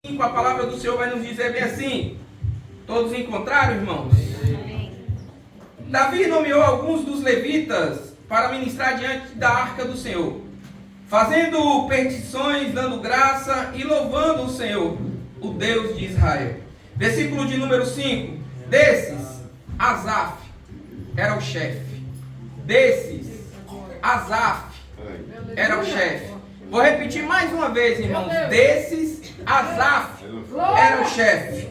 A palavra do Senhor vai nos dizer bem assim. Todos encontraram, irmãos? Amém. Davi nomeou alguns dos levitas para ministrar diante da arca do Senhor, fazendo petições, dando graça e louvando o Senhor, o Deus de Israel. Versículo de número 5. Desses, Asaf era o chefe. Asaf era o chefe. Vou repetir mais uma vez, irmãos. Desses, Asaf era o chefe.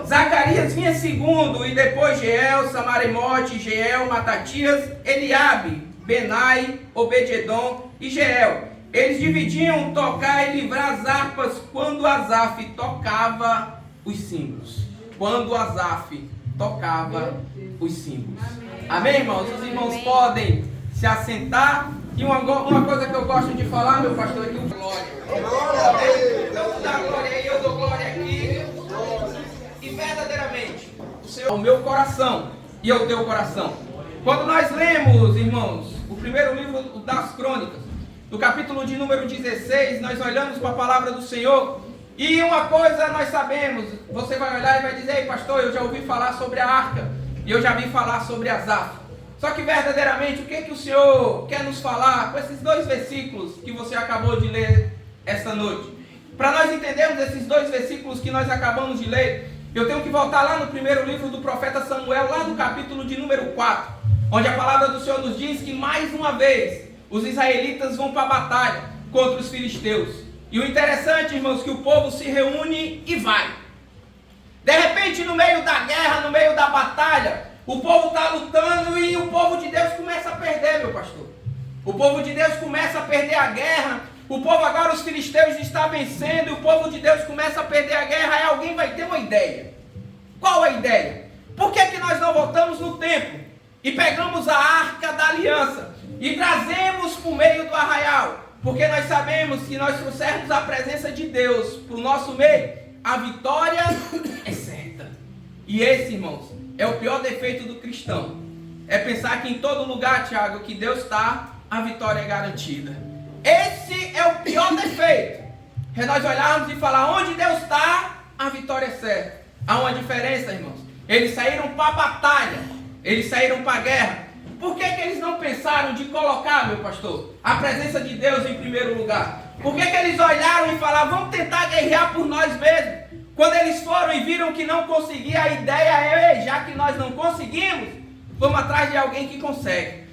Zacarias vinha segundo, e depois Jeiel, Samaremote, Jeiel, Matatias, Eliabe, Benai, Obed-edom e Jeiel. Eles dividiam tocar e livrar as harpas quando Asaf tocava os símbolos. Quando Asaf tocava os símbolos. Amém, irmãos? Os irmãos podem se assentar. E uma coisa que eu gosto de falar, meu pastor, é que o glória. Então, dá glória aí, eu dou glória aqui. E verdadeiramente, o Senhor é o meu coração e é o teu coração. Quando nós lemos, irmãos, o primeiro livro das Crônicas, do capítulo de número 16, nós olhamos para a palavra do Senhor. E uma coisa nós sabemos, você vai olhar e vai dizer: ei, pastor, eu já ouvi falar sobre a arca, e eu já vi falar sobre Asaf. Só que verdadeiramente, o que o Senhor quer nos falar com esses dois versículos que você acabou de ler esta noite? Para nós entendermos esses dois versículos que nós acabamos de ler, eu tenho que voltar lá no primeiro livro do profeta Samuel, lá no capítulo de número 4, onde a palavra do Senhor nos diz que mais uma vez os israelitas vão para a batalha contra os filisteus. E o interessante, irmãos, que o povo se reúne e vai. De repente, no meio da guerra, no meio da batalha, o povo está lutando e o povo de Deus começa a perder, meu pastor. O povo de Deus começa a perder a guerra. O povo agora, os filisteus estão vencendo, e o povo de Deus começa a perder a guerra. Aí alguém vai ter uma ideia. Qual a ideia? Por que nós não voltamos no tempo e pegamos a arca da aliança e trazemos para o meio do arraial? Porque nós sabemos que nós trouxermos a presença de Deus para o nosso meio, a vitória é certa. E esse, irmãos, é o pior defeito do cristão. É pensar que em todo lugar, Tiago, que Deus está, a vitória é garantida. Esse é o pior defeito. É nós olharmos e falar: onde Deus está, a vitória é certa. Há uma diferença, irmãos. Eles saíram para a batalha, eles saíram para a guerra. Por que eles não pensaram de colocar, meu pastor, a presença de Deus em primeiro lugar? Por que eles olharam e falaram: vamos tentar guerrear por nós mesmos? Quando eles foram e viram que não conseguia, a ideia é: já que nós não conseguimos, vamos atrás de alguém que consegue.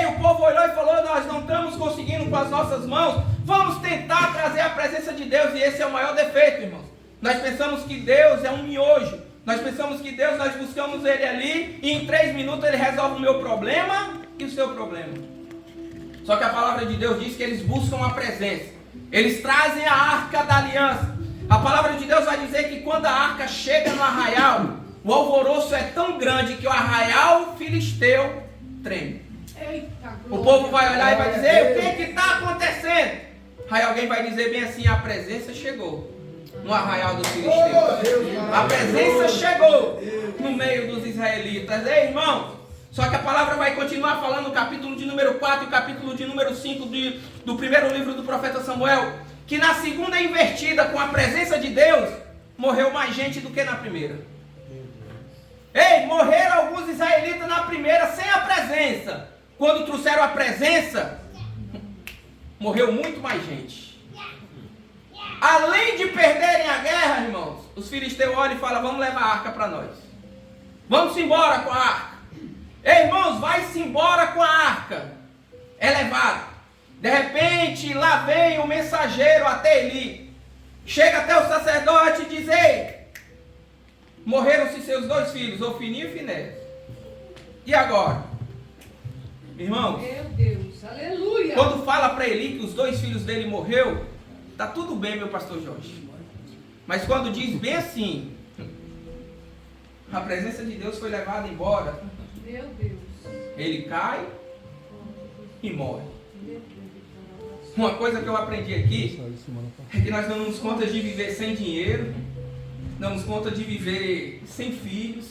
O povo olhou e falou: nós não estamos conseguindo com as nossas mãos, vamos tentar trazer a presença de Deus. E esse é o maior defeito, irmãos. Nós pensamos que Deus é um miojo. Nós pensamos que Deus, nós buscamos Ele ali, e em 3 minutos Ele resolve o meu problema e o seu problema. Só que a palavra de Deus diz que eles buscam a presença. Eles trazem a arca da aliança. A palavra de Deus vai dizer que quando a arca chega no arraial, o alvoroço é tão grande que o arraial filisteu treme. O povo vai olhar e vai dizer: o que está acontecendo? Aí alguém vai dizer bem assim: a presença chegou no arraial dos filisteus. A presença chegou no meio dos israelitas. Ei, irmão, só que a palavra vai continuar falando no capítulo de número 4 e o capítulo de número 5 do primeiro livro do profeta Samuel, que na segunda invertida com a presença de Deus, morreu mais gente do que na primeira. Morreram alguns israelitas na primeira sem a presença. Quando trouxeram a presença, morreu muito mais gente. Além de perderem a guerra, irmãos, os filisteus olham e falam: vamos levar a arca para nós. Vamos embora com a arca. Irmãos, vai-se embora com a arca. É levado. De repente, lá vem o mensageiro até Eli. Chega até o sacerdote e diz: ei, morreram-se seus 2 filhos, Ofni e Finéias. E agora? Irmãos, meu Deus, aleluia. Quando fala para Eli que os 2 filhos dele morreu, tá tudo bem, meu pastor Jorge. Mas quando diz bem assim, a presença de Deus foi levada embora, meu Deus, ele cai e morre. Uma coisa que eu aprendi aqui é que nós não damos conta de viver sem dinheiro, não damos conta de viver sem filhos.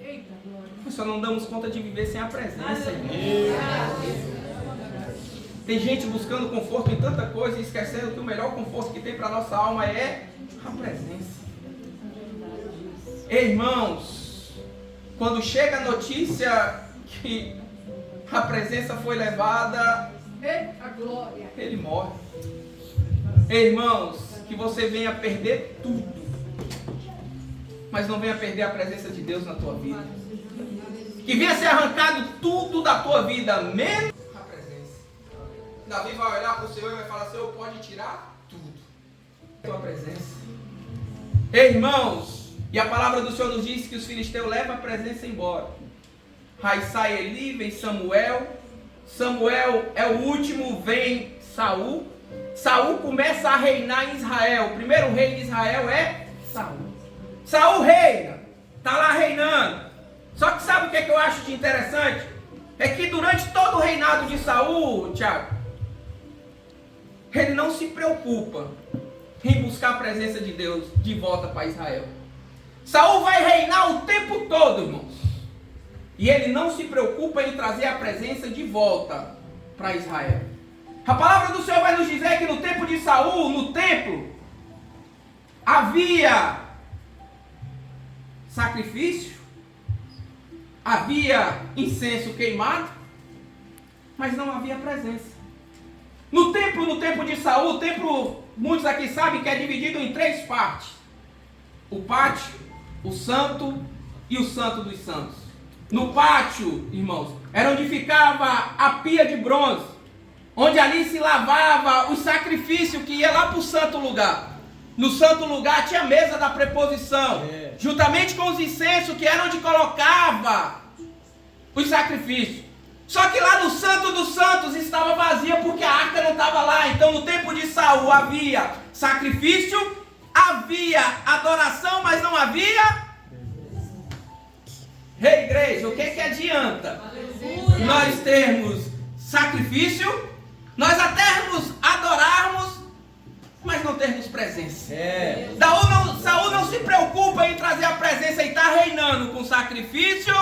Eita, glória. Nós só não damos conta de viver sem a presença. Tem gente buscando conforto em tanta coisa e esquecendo que o melhor conforto que tem para a nossa alma é a presença. Irmãos, quando chega a notícia que a presença foi levada, A glória. ele morre. Irmãos, que você venha perder tudo, mas não venha perder a presença de Deus na tua vida. Que venha ser arrancado tudo da tua vida, menos a presença. Davi vai olhar para o Senhor e vai falar: Senhor, pode tirar tudo. Tua presença. Irmãos, e a palavra do Senhor nos diz que os filisteus levam a presença embora. Aí sai Eli, vem Samuel. Samuel é o último, vem Saul. Saul começa a reinar em Israel. O primeiro rei de Israel é Saul. Saul reina, está lá reinando. Só que sabe o que eu acho de interessante? É que durante todo o reinado de Saul, Tiago, ele não se preocupa em buscar a presença de Deus de volta para Israel. Saul vai reinar o tempo todo, irmãos. E ele não se preocupa em trazer a presença de volta para Israel. A palavra do Senhor vai nos dizer que no tempo de Saul, no templo, havia sacrifício, havia incenso queimado, mas não havia presença. No tempo de Saul, o templo, muitos aqui sabem que é dividido em 3 partes: o pátio, o santo e o santo dos santos. No pátio, irmãos, era onde ficava a pia de bronze, onde ali se lavava o sacrifício que ia lá para o santo lugar. No santo lugar tinha a mesa da preposição, juntamente com os incensos que era onde colocava os sacrifícios. Só que lá no Santo dos Santos estava vazia porque a arca não estava lá. Então no tempo de Saul havia sacrifício, havia adoração, mas não havia. Ei, igreja, o que adianta nós termos sacrifício, nós até adorarmos, mas não termos presença? Saul não se preocupa em trazer a presença e está reinando com sacrifício,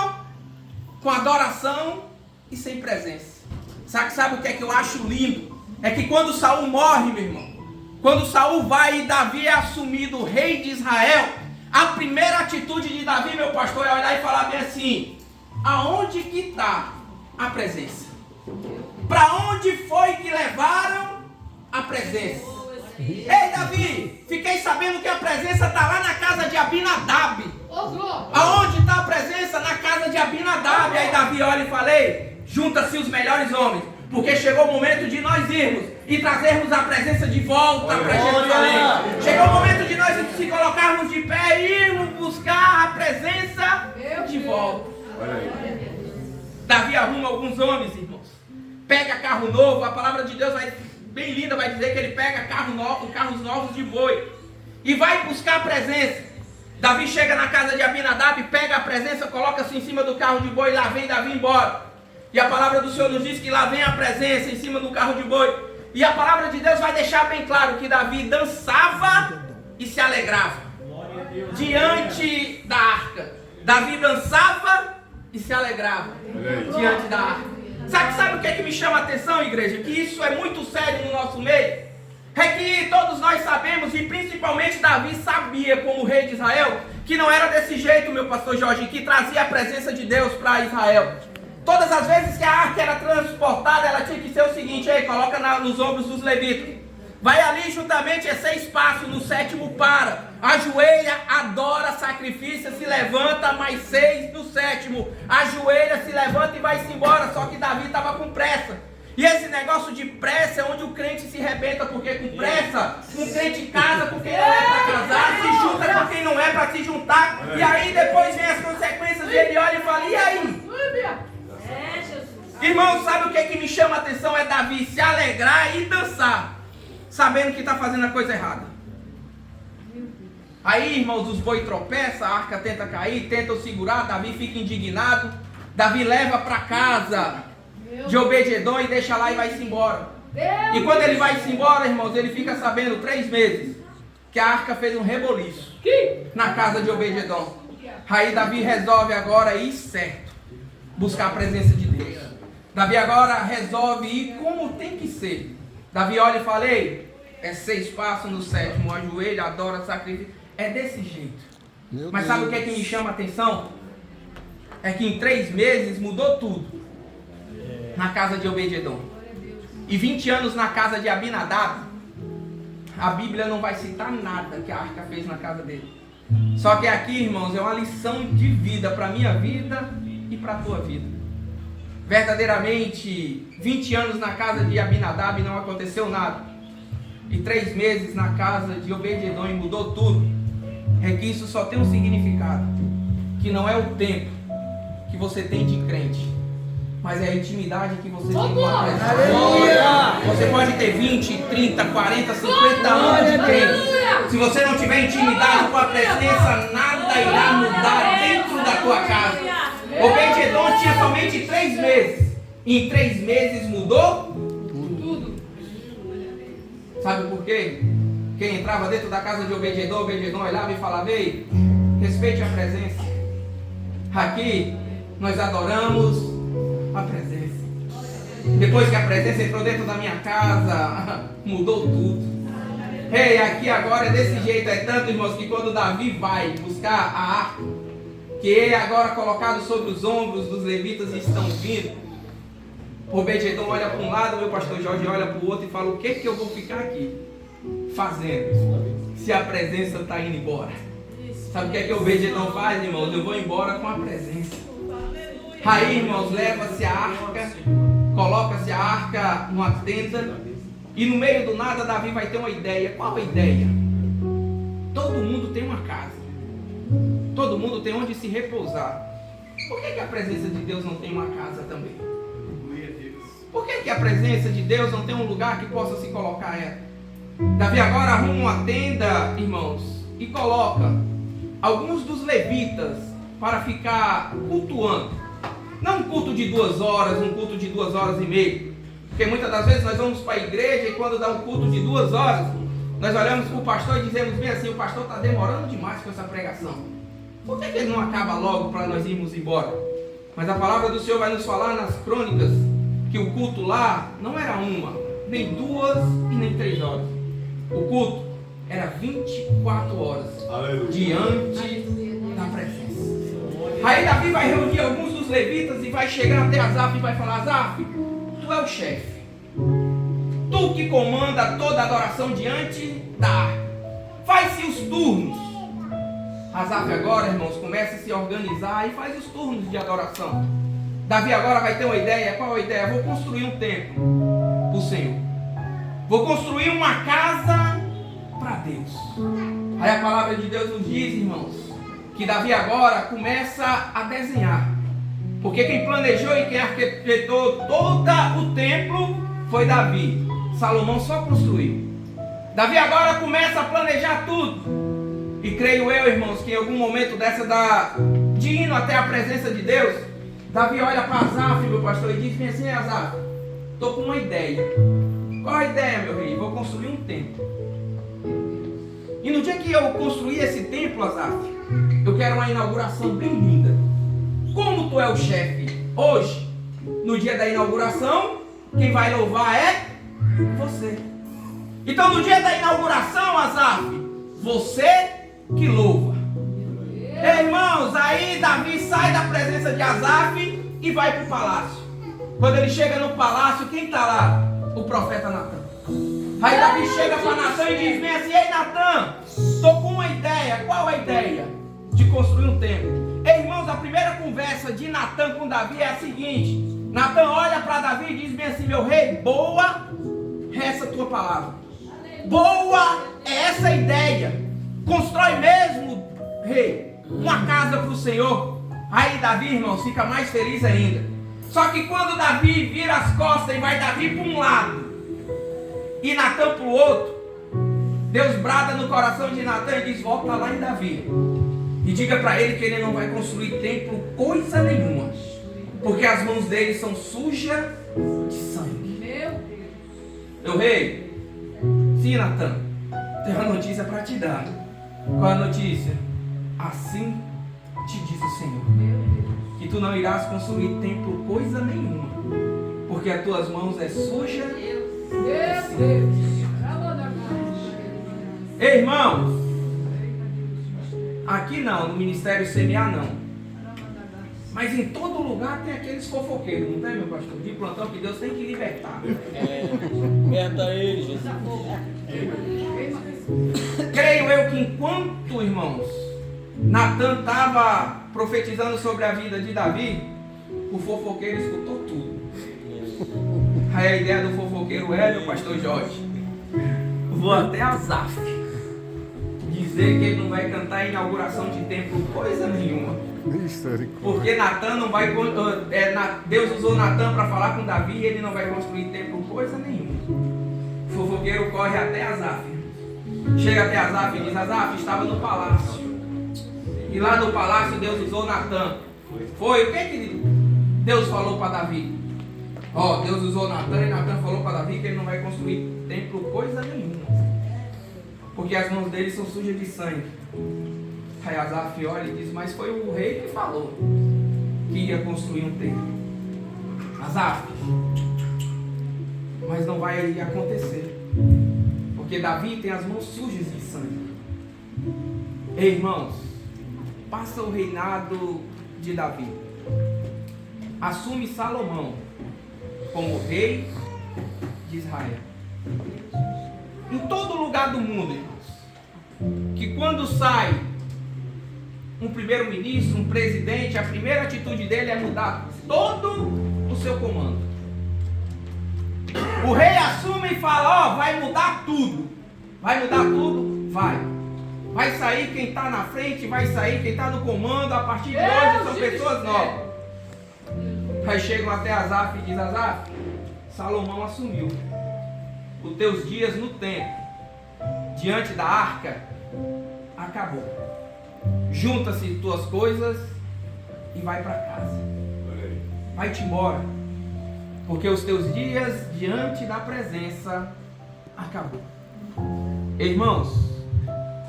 com adoração e sem presença. Sabe o que eu acho lindo? É que quando Saul morre, meu irmão, quando Saul vai e Davi é assumido rei de Israel, a primeira atitude de Davi, meu pastor, é olhar e falar bem assim: aonde que está a presença? Para onde foi que levaram a presença? Ei, Davi, fiquei sabendo que a presença está lá na casa de Abinadab. Aonde está a presença? Na casa de Abinadab. Aí Davi olha e falei: junta-se os melhores homens, porque chegou o momento de nós irmos e trazermos a presença de volta para Jerusalém. Chegou o momento de nós se colocarmos de pé e irmos buscar a presença de volta. Davi arruma alguns homens, irmãos, pega carro novo. A palavra de Deus vai bem linda, vai dizer que ele pega carros novos de boi e vai buscar a presença. Davi chega na casa de Abinadab, pega a presença, coloca-se em cima do carro de boi, lá vem Davi embora. E a palavra do Senhor nos diz que lá vem a presença em cima do carro de boi. E a palavra de Deus vai deixar bem claro que Davi dançava e se alegrava diante da arca. Davi dançava e se alegrava diante da arca. Sabe o que me chama a atenção, igreja? Que isso é muito sério no nosso meio. É que todos nós sabemos, e principalmente Davi sabia, como rei de Israel, que não era desse jeito, meu pastor Jorge, que trazia a presença de Deus para Israel. Todas as vezes que a arca era transportada, ela tinha que ser o seguinte: aí, coloca nos ombros dos levitas. Vai ali juntamente 6 passos, no 7º para, ajoelha, adora, sacrifício, se levanta, mais 6 no 7º, ajoelha, se levanta e vai-se embora. Só que Davi estava com pressa. E esse negócio de pressa é onde o crente se rebenta, porque com pressa, um crente casa com quem não é para casar, se junta com quem não é para se juntar, e aí depois vem as consequências e ele olha e fala: e aí? Irmão, sabe o que me chama a atenção? É Davi se alegrar e dançar, sabendo que está fazendo a coisa errada. Aí, irmãos, os boi tropeçam, a arca tenta cair, tentam segurar, Davi fica indignado, Davi leva para casa de Obed-edom e deixa lá e vai-se embora. E quando ele vai-se embora, irmãos, ele fica sabendo 3 meses que a arca fez um reboliço na casa de Obed-edom. Aí Davi resolve agora ir certo, buscar a presença de Deus. Davi agora resolve ir como tem que ser. Davi olha e fala: ei, é 6 passos, no 7º ajoelha, adora, sacrifica. É desse jeito. Mas sabe o que é que me chama a atenção? É que em 3 meses mudou tudo na casa de Obed-edom. E 20 anos na casa de Abinadab. A Bíblia não vai citar nada que a arca fez na casa dele. Só que aqui, irmãos, é uma lição de vida para a minha vida e para a tua vida. Verdadeiramente, 20 anos na casa de Abinadab não aconteceu nada. E 3 meses na casa de Obed-edom e mudou tudo. É que isso só tem um significado. Que não é o tempo que você tem de crente, mas é a intimidade que você tem com a presença. Você pode ter 20, 30, 40, 50 anos de crente. Se você não tiver intimidade com a presença, nada irá mudar dentro da tua casa. Obed-edom tinha somente 3 meses. E em 3 meses mudou tudo. Sabe por quê? Quem entrava dentro da casa de Obed-edom, Obed-edom olhava e falava: ei, respeite a presença. Aqui nós adoramos a presença. Depois que a presença entrou dentro da minha casa, mudou tudo. Ei, aqui agora é desse jeito. É tanto, irmãos, que quando Davi vai buscar a arca, que ele agora colocado sobre os ombros dos levitas e estão vindo, Obed-edom olha para um lado, o meu pastor Jorge olha para o outro e fala: o que eu vou ficar aqui fazendo se a presença está indo embora? Sabe o que Obed-edom faz, irmãos? Eu vou embora com a presença. Aí, irmãos, leva-se a arca, coloca-se a arca numa tenda, e no meio do nada Davi vai ter uma ideia. Qual a ideia? Todo mundo tem uma casa, todo mundo tem onde se repousar. Por que a presença de Deus não tem uma casa também? Por que a presença de Deus não tem um lugar que possa se colocar ela? Davi agora arruma uma tenda, irmãos, e coloca alguns dos levitas para ficar cultuando. Não um culto de 2 horas, um culto de 2 horas e meia. Porque muitas das vezes nós vamos para a igreja e quando dá um culto de 2 horas, nós olhamos para o pastor e dizemos bem assim: o pastor está demorando demais com essa pregação. Por que ele não acaba logo para nós irmos embora? Mas a palavra do Senhor vai nos falar nas crônicas que o culto lá não era 1, nem 2 e nem 3 horas. O culto era 24 horas. Aleluia. Diante da presença. Aí Davi vai reunir alguns dos levitas e vai chegar até Asaf e vai falar: Asaf, tu é o chefe, tu que comanda toda a adoração diante da arca, faz-se os turnos. Asaf agora, irmãos, começa a se organizar e faz os turnos de adoração. Davi agora vai ter uma ideia. Qual a ideia? Vou construir um templo para o Senhor, vou construir uma casa para Deus. Aí a palavra de Deus nos diz, irmãos, que Davi agora começa a desenhar. Porque quem planejou e quem arquitetou todo o templo foi Davi. Salomão só construiu. Davi agora começa a planejar tudo. E creio eu, irmãos, que em algum momento dessa de indo até a presença de Deus, Davi olha para Asaf, meu pastor, e diz assim: Asaf, estou com uma ideia. Qual a ideia, meu rei? Vou construir um templo. E no dia que eu construir esse templo, Asaf, eu quero uma inauguração bem linda. Como tu é o chefe hoje, no dia da inauguração, quem vai louvar é você. Então no dia da inauguração, Asaf, você que louva. Irmãos, aí Davi sai da presença de Asaf e vai para o palácio. Quando ele chega no palácio, quem está lá? O profeta Natan. Aí Davi chega para Natan e diz bem assim: ei Natan, estou com uma ideia. Qual a ideia? De construir um templo. Irmãos, a primeira conversa de Natan com Davi é a seguinte: Natan olha para Davi e diz bem assim: meu rei, boa é essa tua palavra, boa é essa ideia, constrói mesmo, rei, uma casa para o Senhor. Aí Davi, irmãos, fica mais feliz ainda. Só que quando Davi vira as costas e vai Davi para um lado e Natan para o outro, Deus brada no coração de Natan e diz: volta lá em Davi e diga para ele que ele não vai construir templo coisa nenhuma, porque as mãos dele são sujas de sangue. Meu rei, sim, Natan, tem uma notícia para te dar. Qual a notícia? Assim te diz o Senhor, Meu Deus. que tu não irás construir templo coisa nenhuma, porque as tuas mãos é suja. Meu Deus. Ei, irmãos, aqui não, no Ministério Semear não. Mas em todo lugar tem aqueles fofoqueiros, não tem, meu pastor? De plantão que Deus tem que libertar. Liberta ele, Jesus. Creio eu que enquanto, irmãos, Natan estava profetizando sobre a vida de Davi, o fofoqueiro escutou tudo. Aí a ideia do fofoqueiro é, meu pastor Jorge, vou até Asaf dizer que ele não vai cantar a inauguração de templo coisa nenhuma. Porque Natan não vai. Deus usou Natan para falar com Davi e ele não vai construir templo coisa nenhuma. O fofoqueiro corre até Asaf. Chega até Asaf e diz: Asaf estava no palácio. E lá no palácio Deus usou Natan. Foi o que Deus falou para Davi? Deus usou Natan e Natan falou para Davi que ele não vai construir templo coisa nenhuma, porque as mãos dele são sujas de sangue. Aí Asaf olha e diz: mas foi o rei que falou que ia construir um templo. Asaf, mas não vai acontecer, porque Davi tem as mãos sujas de sangue. Ei, irmãos, passa o reinado de Davi, assume Salomão como rei de Israel. Em todo lugar do mundo, irmãos, que quando sai um primeiro-ministro, um presidente, a primeira atitude dele é mudar todo o seu comando. O rei assume e fala: vai mudar tudo. Vai mudar tudo? Vai sair quem está na frente, vai sair quem está no comando. A partir de hoje são pessoas novas. Aí chegam até Asaf e diz: Asaf, Salomão assumiu. Os teus dias no templo, diante da arca, acabou. Junta-se tuas coisas e vai para casa. Vai-te embora, porque os teus dias diante da presença acabou. Irmãos,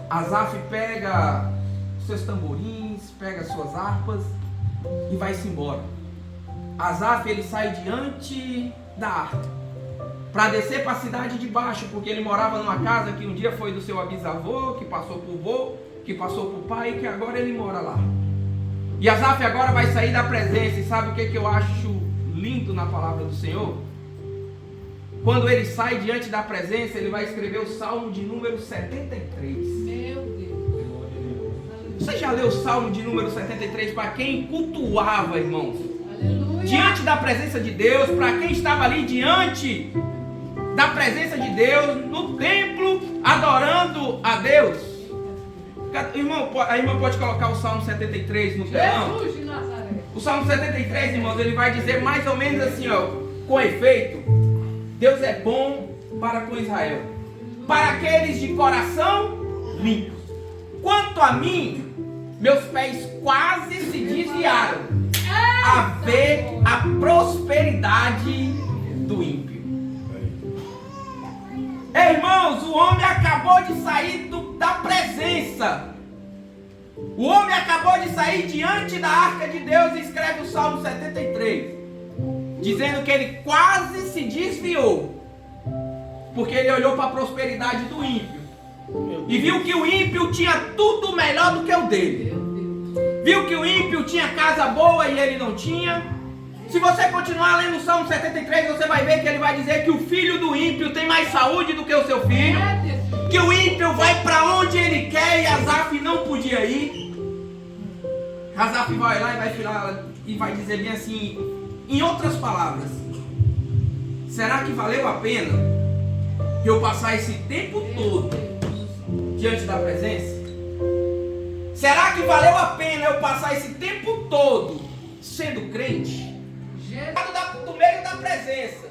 Asaf pega seus tamborins, pega suas harpas e vai-se embora. Asaf, ele sai diante da arca para descer para a cidade de baixo, porque ele morava numa casa que um dia foi do seu bisavô, que passou por vô, que passou por pai e que agora ele mora lá. E Asaf agora vai sair da presença. E sabe o que eu acho lindo na palavra do Senhor? Quando ele sai diante da presença, ele vai escrever o Salmo de número 73. Meu Deus. Você já leu o Salmo de número 73 para quem cultuava, irmãos? Aleluia. Diante da presença de Deus, para quem estava ali diante da presença de Deus, no templo, adorando a Deus. Irmão, a irmã pode colocar o Salmo 73 no telão? Jesus de Nazaré. O Salmo 73, irmãos, ele vai dizer mais ou menos assim, com efeito: Deus é bom para com Israel, para aqueles de coração limpo. Quanto a mim, meus pés quase se desviaram a ver a prosperidade do ímpio. Irmãos, o homem acabou de sair da presença. O homem acabou de sair diante da arca de Deus e escreve o Salmo 73, dizendo que ele quase se desviou, porque ele olhou para a prosperidade do ímpio e viu que o ímpio tinha tudo melhor do que o dele. Viu que o ímpio tinha casa boa e ele não tinha. Se você continuar lendo o Salmo 73, você vai ver que ele vai dizer que o filho do ímpio tem mais saúde do que o seu filho, que o ímpio vai para onde ele quer e Asaf não podia ir. Asaf vai lá e vai falar e vai dizer bem assim, em outras palavras: será que valeu a pena eu passar esse tempo todo diante da presença? Será que valeu a pena eu passar esse tempo todo sendo crente? Do meio da presença.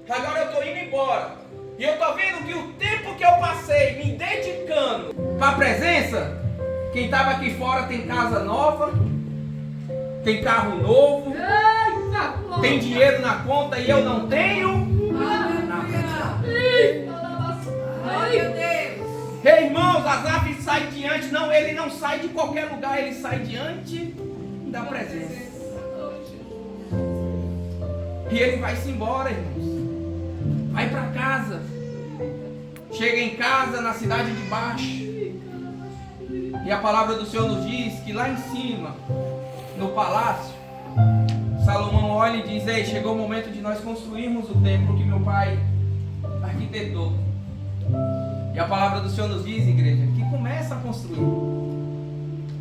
Agora eu estou indo embora. E eu estou vendo que o tempo que eu passei me dedicando para a presença, quem estava aqui fora tem casa nova, tem carro novo, tem dinheiro na conta e eu não tenho. Ai, meu Deus. Ei, irmãos, Asaf sai diante, não, ele não sai de qualquer lugar, ele sai diante da presença. E ele vai-se embora, irmãos. Vai para casa. Chega em casa, na cidade de baixo. E a palavra do Senhor nos diz que lá em cima, no palácio, Salomão olha e diz: ei, chegou o momento de nós construirmos o templo que meu pai arquitetou. E a palavra do Senhor nos diz, igreja, que começa a construir.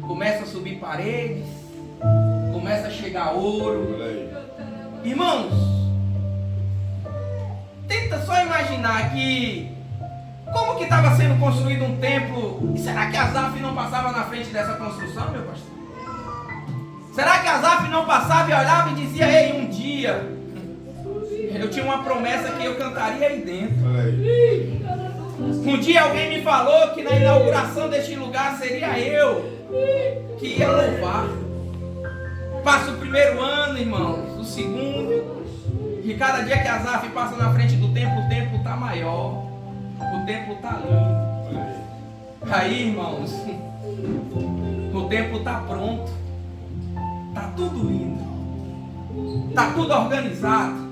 Começa a subir paredes. Começa a chegar ouro. Irmãos, tenta só imaginar que como que estava sendo construído um templo. E será que Asaf não passava na frente dessa construção, meu pastor? Será que Asaf não passava e olhava e dizia: ei, um dia eu tinha uma promessa que eu cantaria aí dentro. Um dia alguém me falou que na inauguração deste lugar seria eu que ia louvar. Passa o primeiro ano, irmãos, o segundo, e cada dia que Asaf passa na frente do templo, o templo está maior, o templo está lindo. Aí, irmãos, o templo está pronto, está tudo lindo, está tudo organizado.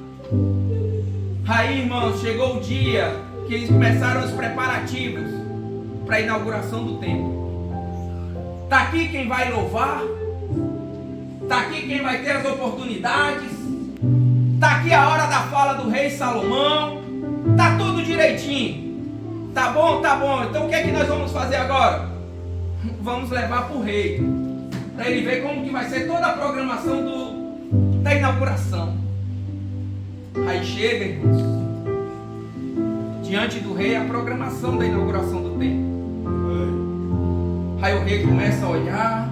Aí, irmãos, chegou o dia que eles começaram os preparativos para a inauguração do templo. Está aqui quem vai louvar. Está aqui quem vai ter as oportunidades. Está aqui a hora da fala do rei Salomão. Está tudo direitinho. Tá bom, tá bom. Então o que é que nós vamos fazer agora? Vamos levar para o rei, para ele ver como que vai ser toda a programação da inauguração. Aí chega, irmãos, diante do rei a programação da inauguração do templo. Aí o rei começa a olhar,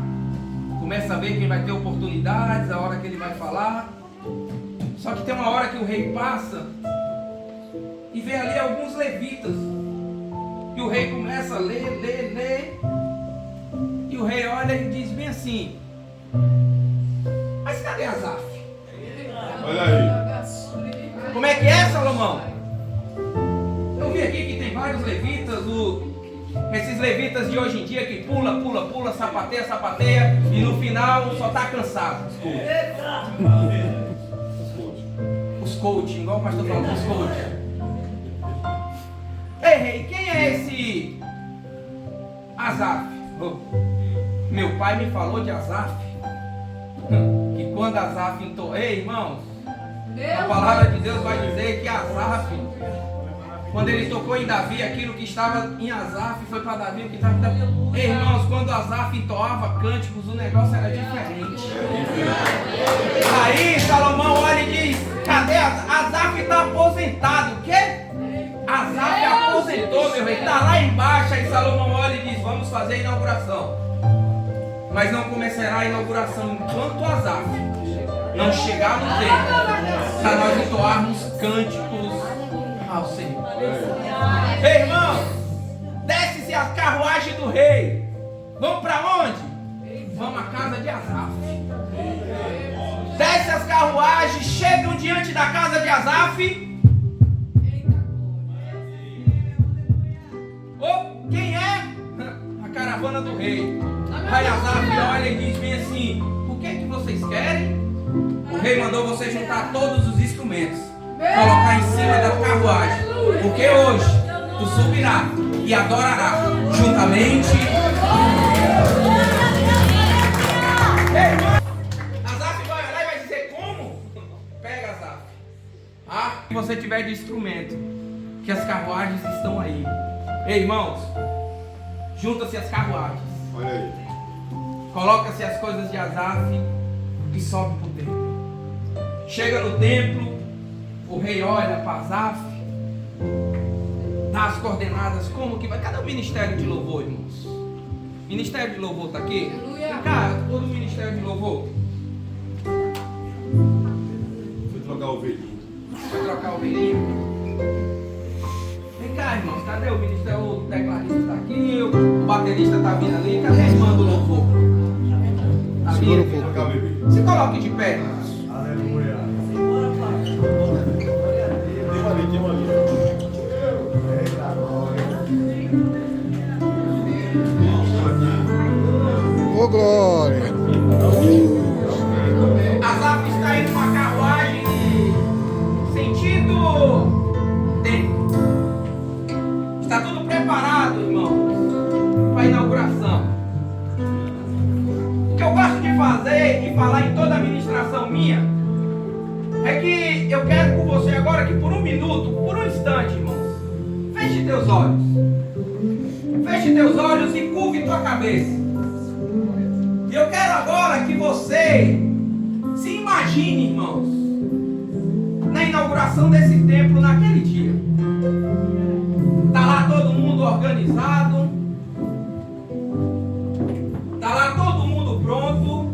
começa a ver quem vai ter oportunidades, a hora que ele vai falar. Só que tem uma hora que o rei passa e vê ali alguns levitas. E o rei começa a ler. E o rei olha e diz bem assim: mas cadê Asaf? Olha aí. Como é que é, Salomão? Eu vi aqui que tem vários levitas, esses levitas de hoje em dia que pula, sapateia, e no final só está cansado. Os coaching, igual o pastor falou, os coaching. Ei, rei, quem é esse Asaf? Meu pai me falou de Asaf, que quando Asaf entoou, ei, irmãos, a palavra de Deus vai dizer que Asaf, quando ele tocou em Davi, aquilo que estava em Asaf foi para Davi, o que estava em Davi. Ei, irmãos, quando Asaf entoava cânticos, o negócio era diferente. Aí Salomão olha e diz: cadê Asaf? Está aposentado. O quê? Asaf aposentou, meu rei, está lá embaixo. Aí Salomão olha e diz: vamos fazer a inauguração. Mas não começará a inauguração enquanto Asaf não chegar no templo, para nós entoarmos cânticos ao Senhor. Ei, irmão, desce-se a carruagem do rei. Vamos para onde? Vamos à casa de Asaf. Desce as carruagens, chegam diante da casa de Asaf. Oh, quem é? A caravana do rei. Aí Asaf olha e diz bem assim: o que é que vocês querem? O rei mandou você juntar todos os instrumentos, colocar em cima da carruagem, porque hoje tu subirá e adorará juntamente. Ei, irmão, Asaf vai olhar e vai dizer: como? Pega, Asaf. Se você tiver de instrumento, que as carruagens estão aí. Ei, irmãos, junta-se as carruagens. Olha aí. Coloca-se as coisas de Asaf e sobe para o templo. Chega no templo, o rei olha para Asaf, dá as coordenadas, como que vai. Cadê o ministério de louvor, irmãos? Ministério de louvor está aqui? Vem cá, todo o ministério de louvor. Fui trocar o ovelhinho. Vai trocar o ovelhinho. Vem cá, irmãos, cadê o ministério? O tecladista está aqui, o baterista está vindo ali. Cadê a irmã do louvor? Tá vindo? Vou trocar o bebê. Se coloque de pé, irmãos. Aleluia. Tem uma ali. Eita, glória. Ô, glória. Asaf está indo numa carruagem sentido dentro. Está tudo preparado, irmãos, para a inauguração. O que eu gosto de fazer e falar em toda a ministração minha é que eu quero com você agora que por um minuto, por um instante, irmãos, feche teus olhos. Feche teus olhos e curve tua cabeça. E eu quero agora que você se imagine, irmãos, na inauguração desse templo naquele dia. Está lá todo mundo organizado. Está lá todo mundo pronto.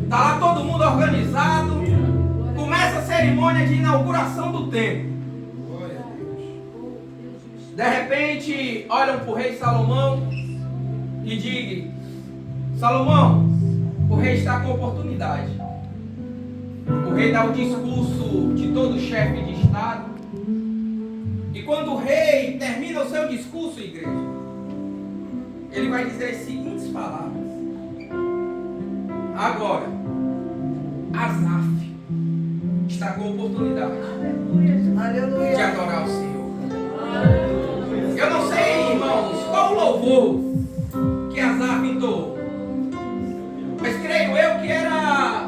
Está lá todo mundo organizado. Começa a cerimônia de inauguração do templo. De repente, olham para o rei Salomão e digam: Salomão, o rei está com oportunidade. O rei dá o discurso de todo chefe de estado. E quando o rei termina o seu discurso, igreja, ele vai dizer as seguintes palavras: agora, Asaf está com oportunidade de adorar o Senhor. Eu não sei, irmãos, qual o louvor que Asaf entoou, mas creio eu que era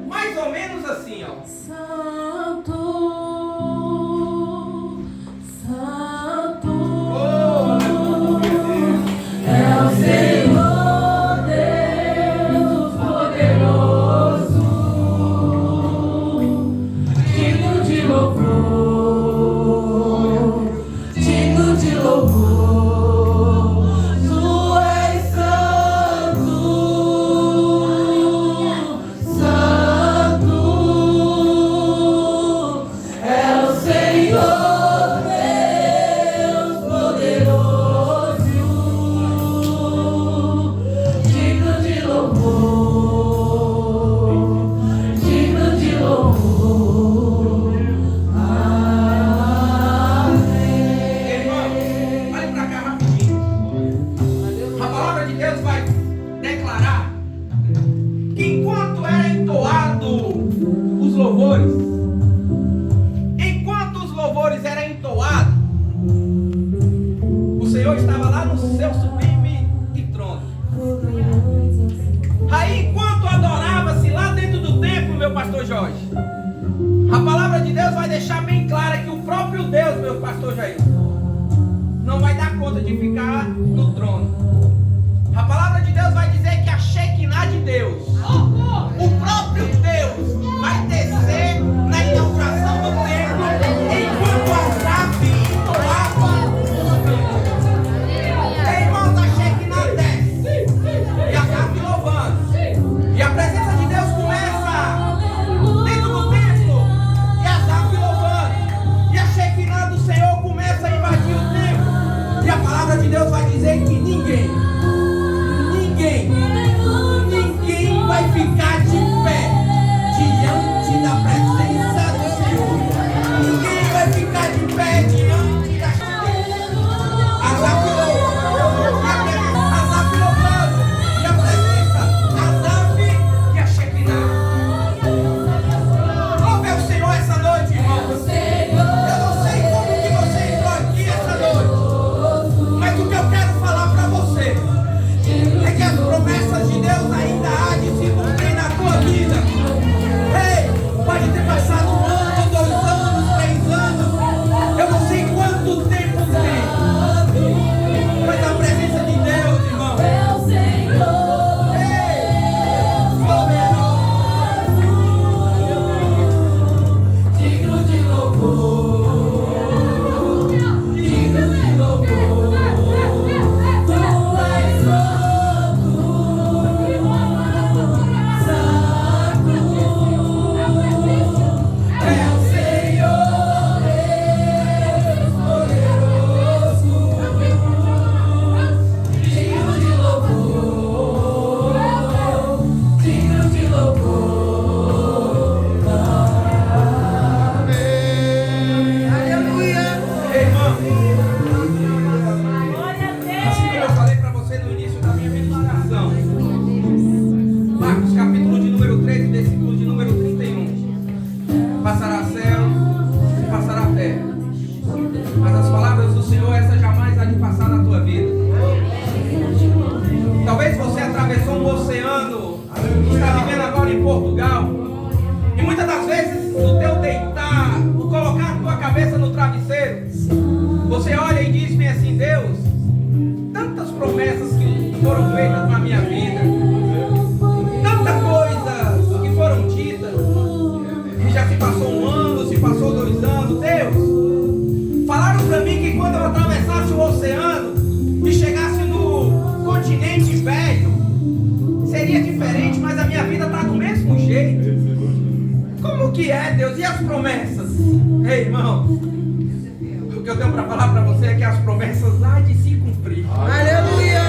mais ou menos assim, ó. Santo, Santo, Oh, aleluia. é o Senhor Deus poderoso, digno de louvor, digno de louvor. Tu és santo, santo, é o Senhor Deus poderoso, digno de louvor, digno de louvor. Amém. Irmãos, olhe para cá rapidinho. A palavra de Deus vai declarar que enquanto era entoado os louvores, eram entoados, o Senhor estava lá no seu sublime e trono. Aí, enquanto adorava-se lá dentro do templo, meu pastor Jorge, a palavra de Deus vai deixar bem clara que o próprio Deus, meu pastor Jair, não vai dar conta de ficar no trono. A palavra de Deus vai dizer que a Shekinah de Deus, o próprio Deus, vai descer na inauguração do templo, enquanto Asaf entoava os cantos. Irmãos, a Shekinah desce e Asaf louvando, e a presença de Deus começa dentro do templo, e Asaf louvando, e a Shekinah do Senhor começa a invadir o templo, e a palavra de Deus vai dizer que ninguém vai ficar de pé diante da presença do Senhor. Ninguém vai ficar de pé diante da Asaf louvando, e a presença, Asaf e a Shekinah. Louve ao Senhor essa noite, irmãos. Eu não sei como que você entrou aqui essa noite, mas o que eu quero falar para você mora em Portugal. E muitas das vezes, no teu deitar, o colocar a tua cabeça no travesseiro, você olha e diz bem assim: Deus, tantas promessas que foram feitas na minha vida, tantas coisas que foram ditas, e já se passou 1 ano, se passou 2 anos. Deus, falaram para mim que quando eu atravessasse o oceano e chegasse no continente velho, seria diferente, mas a minha vida está do mesmo jeito. Como que é, Deus? E as promessas? Ei, irmão, o que eu tenho para falar para você é que as promessas há de se cumprir. Aleluia!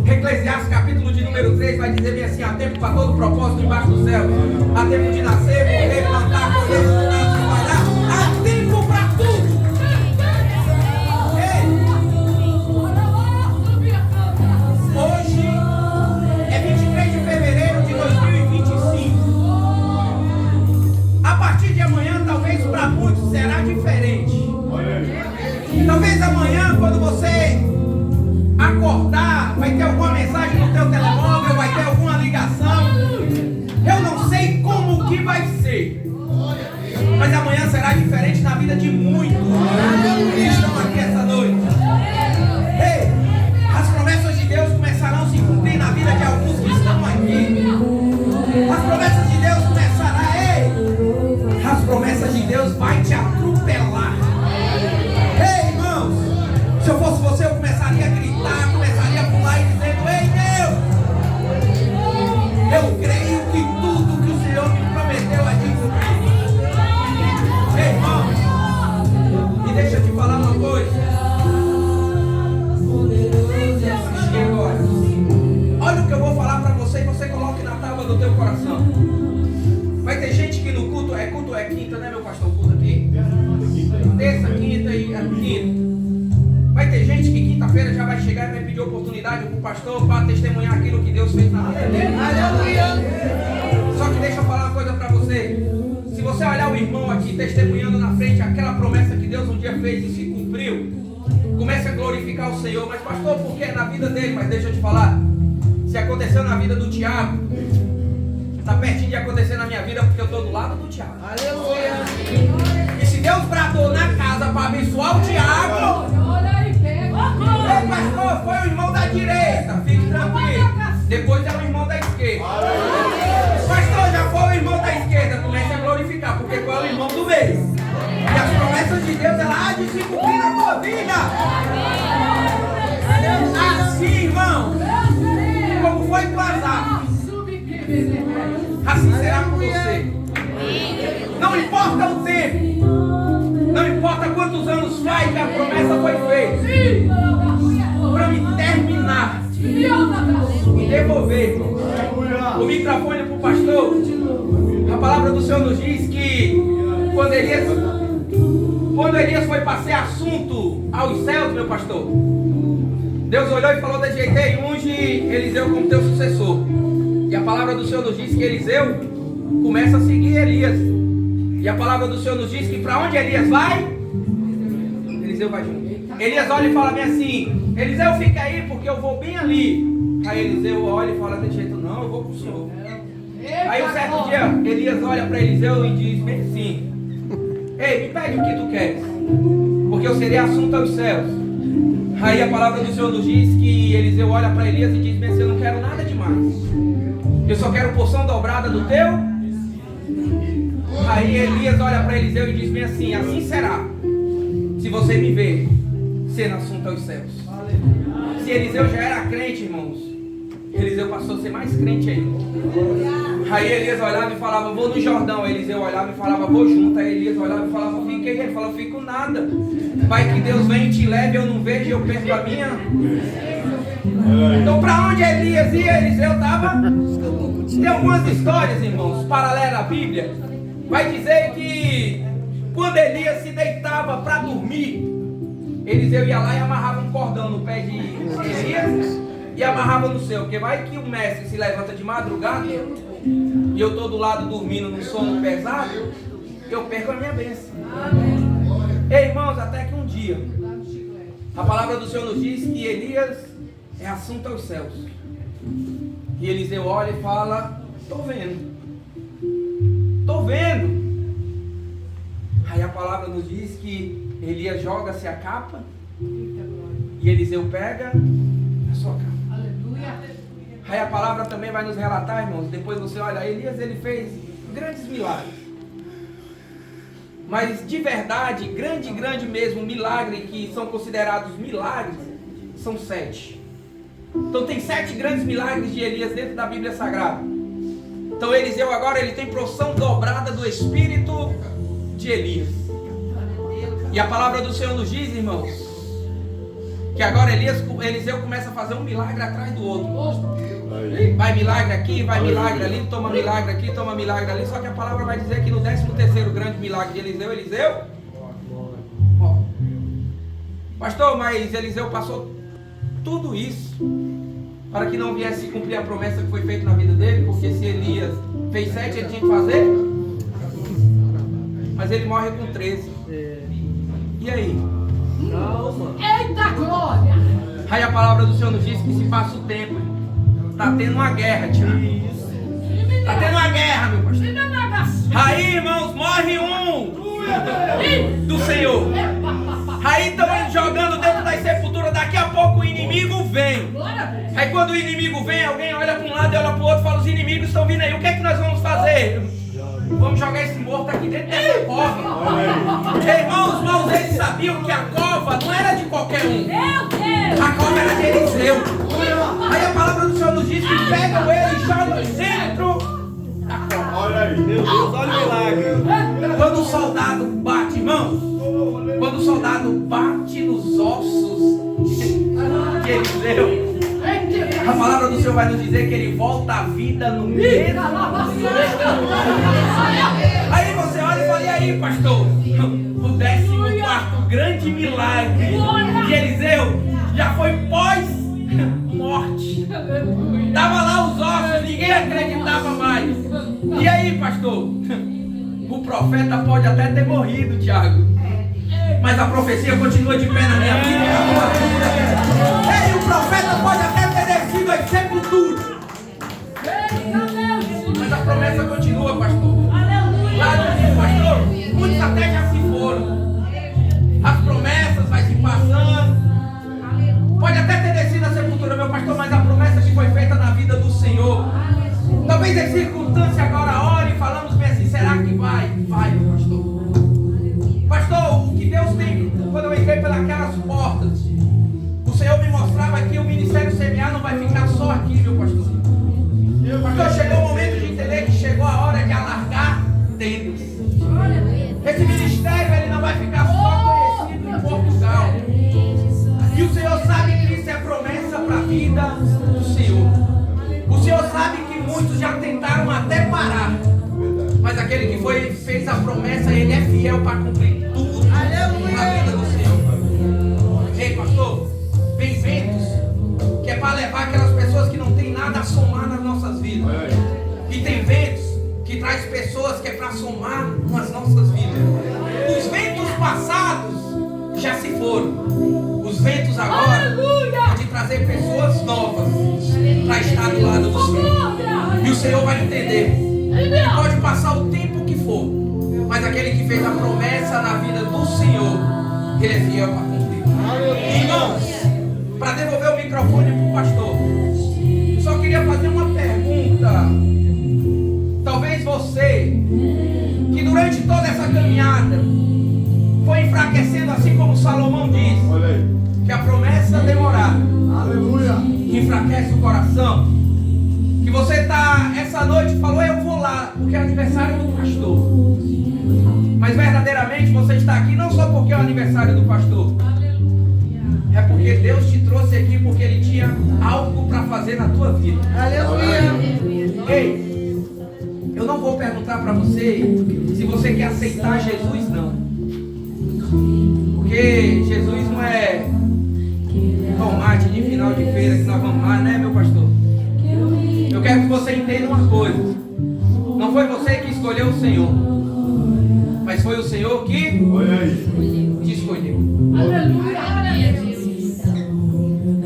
Eclesiastes capítulo de número 3 vai dizer bem assim: há tempo para todo propósito embaixo do céu. Há tempo de nascer, morrer, plantar, colher, estudar, trabalhar. Há tempo para tudo. Ei, hoje é 23 de fevereiro de 2025. A partir de amanhã, talvez para muitos será diferente. Talvez amanhã, quando você acordar, vai ter alguma mensagem no teu telemóvel, vai ter alguma ligação. Eu não sei como que vai ser, mas amanhã será diferente na vida de muitos que estão aqui essa noite. Ei, as promessas de Deus começarão a se cumprir na vida de alguns que estão aqui. As promessas de Deus começarão, ei, as promessas de Deus vai te atropelar. Ei, irmãos, se eu fosse você, eu começaria a gritar, começaria a pular e dizendo: ei, Deus, eu creio que tudo que o Senhor me prometeu é de cumprir. Ei, irmãos, e deixa eu te falar uma coisa. E agora? Olha o que eu vou falar para você e você coloque na tábua do teu coração. Vai ter gente que no culto é quinta, né, meu pastor? O culto aqui? Terça, quinta e quinta. Vai ter gente que quinta-feira já vai chegar e vai pedir oportunidade para o pastor para testemunhar aquilo que Deus fez na vida dele. Aleluia! Só que deixa eu falar uma coisa para você. Se você olhar o irmão aqui testemunhando na frente aquela promessa que Deus um dia fez e se cumpriu, comece a glorificar o Senhor. Mas pastor, por que é na vida dele? Mas deixa eu te falar. Se aconteceu na vida do Tiago, está pertinho de acontecer na minha vida, porque eu estou do lado do Tiago. Aleluia! E se Deus bradou na casa para abençoar o Tiago, ei, pastor, foi o irmão da direita, fique tranquilo. Depois é o irmão da esquerda. Pastor, já foi o irmão da esquerda, comece a glorificar, porque qual é o irmão do mês? E as promessas de Deus, ela há de se cumprir na tua vida. Assim, irmão, como foi com Azar, assim será com você. Não importa o tempo, não importa quantos anos faz que a promessa foi feita, para me terminar e devolver, irmão. O microfone para o pastor. A palavra do Senhor nos diz que quando Elias foi para ser assunto aos céus, meu pastor, Deus olhou e falou desse jeito: ei, unge Eliseu como teu sucessor. E a palavra do Senhor nos diz que Eliseu começa a seguir Elias. E a palavra do Senhor nos diz que para onde Elias vai, Eliseu vai junto. Elias olha e fala bem assim: Eliseu, fica aí porque eu vou bem ali. Aí Eliseu olha e fala desse jeito: não, eu vou com o Senhor. Aí um certo dia Elias olha para Eliseu e diz bem assim: ei, me pede o que tu queres, porque eu serei assunto aos céus. Aí a palavra do Senhor nos diz que Eliseu olha para Elias e diz bem assim: eu não quero nada demais, eu só quero porção dobrada do teu. Aí Elias olha para Eliseu e diz bem assim: assim será, se você me ver sendo assunto aos céus. Se Eliseu já era crente, irmãos, Eliseu passou a ser mais crente ainda. Aí Elias olhava e falava: vou no Jordão. Eliseu olhava e falava: vou junto. Aí Elias olhava e falava: fiquei. Ele falava: fico nada. Vai que Deus vem e te leve, eu não vejo, eu perco a minha. Então para onde Elias ia, Eliseu estava. Tem algumas histórias, irmãos, paralelas à Bíblia. Vai dizer que quando Elias se deitava para dormir, Eliseu ia lá e amarrava um cordão no pé de Elias e amarrava no seu, porque vai que o mestre se levanta de madrugada e eu estou do lado dormindo num sono pesado, eu perco a minha bênção. Ei, irmãos, até que um dia a palavra do Senhor nos diz que Elias é assunto aos céus. E Eliseu olha e fala: Estou vendo. Estou vendo. Aí a palavra nos diz que Elias joga-se a capa e Eliseu pega a sua capa. Aí a palavra também vai nos relatar, irmãos. Depois você olha, Elias ele fez grandes milagres. Mas de verdade, grande mesmo, milagre que são considerados milagres, são 7. Então tem 7 grandes milagres de Elias dentro da Bíblia Sagrada. Então Eliseu agora ele tem porção dobrada do Espírito de Elias. E a palavra do Senhor nos diz, irmãos, que agora Eliseu começa a fazer um milagre atrás do outro. Vai milagre aqui, vai milagre ali, toma milagre aqui, toma milagre ali. Só que a palavra vai dizer que no 13º grande milagre de Eliseu, ó, pastor, mas Eliseu passou tudo isso para que não viesse cumprir a promessa que foi feita na vida dele, porque se Elias fez 7, ele tinha que fazer, mas ele morre com 13. E aí? Calma. Eita glória! Aí a palavra do Senhor nos diz que se passa o tempo, está tendo uma guerra, Tiago. Está tendo uma guerra, meu pastor. Aí, irmãos, morre um do Senhor. Aí estão jogando dentro das sepulturas. Daqui a pouco o inimigo vem. Aí quando o inimigo vem, alguém olha para um lado e olha para o outro e fala: os inimigos estão vindo aí, o que é que nós vamos fazer? Vamos jogar esse morto aqui dentro dessa cova. Irmãos, eles sabiam que a cova não era de qualquer um. A cova era de Eliseu. Aí a palavra do Senhor nos diz que pegam ele e jogam dentro da cova. Olha aí. Meu Deus, olha o milagre. Quando o soldado bate, irmãos, quando o soldado bate nos ossos de Eliseu, a palavra do Senhor vai nos dizer que ele volta à vida no mesmo. Aí você olha e fala: e aí, pastor? O 14º grande milagre de Eliseu já foi pós-morte. Tava lá os ossos, ninguém acreditava mais. E aí, pastor? O profeta pode até ter morrido, Tiago, mas a profecia continua de pé na minha vida. Ei, o profeta pode até ter descido às sepulturas, mas a promessa continua, pastor. Lá diz, pastor, muitos até já se foram. As promessas vai se passando. Pode até ter descido à sepultura, meu pastor, mas a promessa que foi feita na vida do Senhor. Talvez em circunstância agora ore e falamos bem assim: será que vai? Vai, meu pastor. Pastor, o que Deus tem, quando eu entrei pelas portas, o Senhor me mostrava que o ministério semear não vai ficar só aqui, meu pastor. Pastor, chegou o momento de entender que chegou a hora de alargar tendas. Esse ministério ele não vai ficar só conhecido em Portugal. E o Senhor sabe que isso é promessa para a vida do Senhor. O Senhor sabe que muitos já tentaram até parar, mas aquele que fez a promessa, ele é fiel para cumprir tudo na vida do Senhor. Ei, pastor, vem ventos que é para levar aquelas pessoas que não tem nada a somar nas nossas vidas. E tem ventos que traz pessoas que é para somar nas nossas vidas. Os ventos passados já se foram. Os ventos agora é de trazer pessoas novas para estar do lado do Senhor. E o Senhor vai entender. Pode passar o tempo que for, mas aquele que fez a promessa na vida do Senhor, ele é fiel para cumprir. Irmãos, para devolver o microfone para o pastor, eu só queria fazer uma pergunta. Talvez você, que durante toda essa caminhada foi enfraquecendo, assim como Salomão diz, que a promessa demorada enfraquece o coração. Que você está essa noite falou: eu vou lá porque é aniversário do pastor. Mas verdadeiramente você está aqui não só porque é o aniversário do pastor, é porque Deus te trouxe aqui porque Ele tinha algo para fazer na tua vida. Ei, eu não vou perguntar para você se você quer aceitar Jesus, não, porque Jesus não é tomate de final de feira que nós vamos lá, né, meu pastor? Eu quero que você entenda uma coisa: não foi você que escolheu o Senhor, mas foi o Senhor que te escolheu.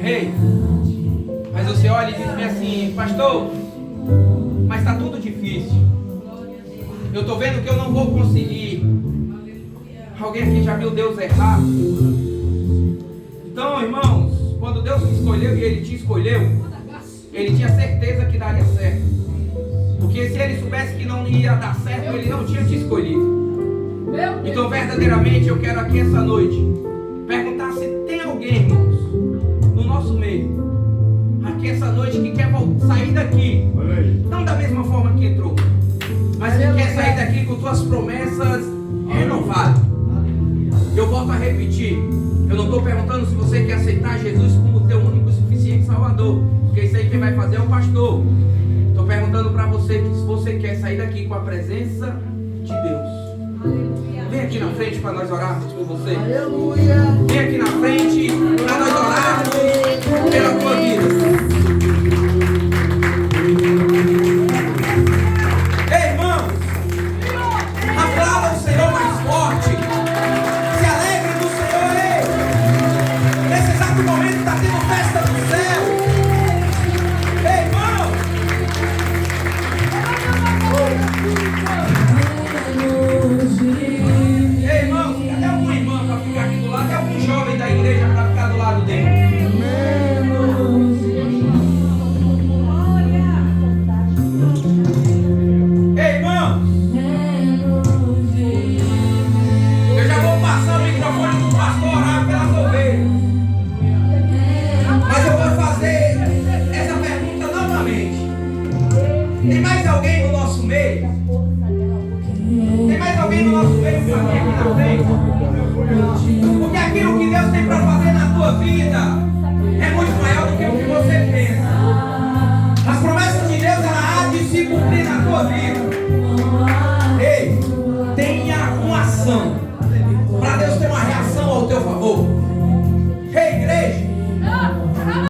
Ei, mas você olha e diz-me assim: pastor, mas está tudo difícil. Eu estou vendo que eu não vou conseguir. Alguém aqui já viu Deus errar? Então, irmãos, quando Deus te escolheu e Ele te escolheu, Ele tinha certeza que daria certo. Porque se Ele soubesse que não ia dar certo, Ele não tinha te escolhido. Então, verdadeiramente, eu quero aqui essa noite perguntar se tem alguém, irmãos, no nosso meio, aqui essa noite, que quer sair daqui, não da mesma forma que entrou, mas que quer sair daqui com suas promessas renovadas. Eu volto a repetir, eu não estou perguntando se você quer aceitar Jesus como teu único e suficiente Salvador, porque isso aí quem vai fazer é o pastor. Estou perguntando para você que se você quer sair daqui com a presença de Deus, vem aqui na frente para nós orarmos por você. Vem aqui na frente para nós orarmos pela tua vida. Ei, irmãos, aplauda o Senhor mais forte. Se alegre do Senhor, ei. Nesse exato momento está tendo festa no céu. Ei, irmãos. Ei, irmãos, cadê alguma irmã para ficar aqui do lado? Cadê algum jovem da igreja para ficar do lado dele? Ei, irmãos, eu já vou passar o microfone para o pastor orar pelas ovelhas. Mas eu vou fazer essa pergunta novamente. Tem mais alguém no nosso meio? Tem mais alguém no nosso meio para vir aqui na frente? Porque aquilo que Deus tem para fazer na tua vida é muito maior do que o que você pensa. As promessas de Deus, ela há de se cumprir na tua vida. Ei, tenha uma ação para Deus ter uma reação ao teu favor.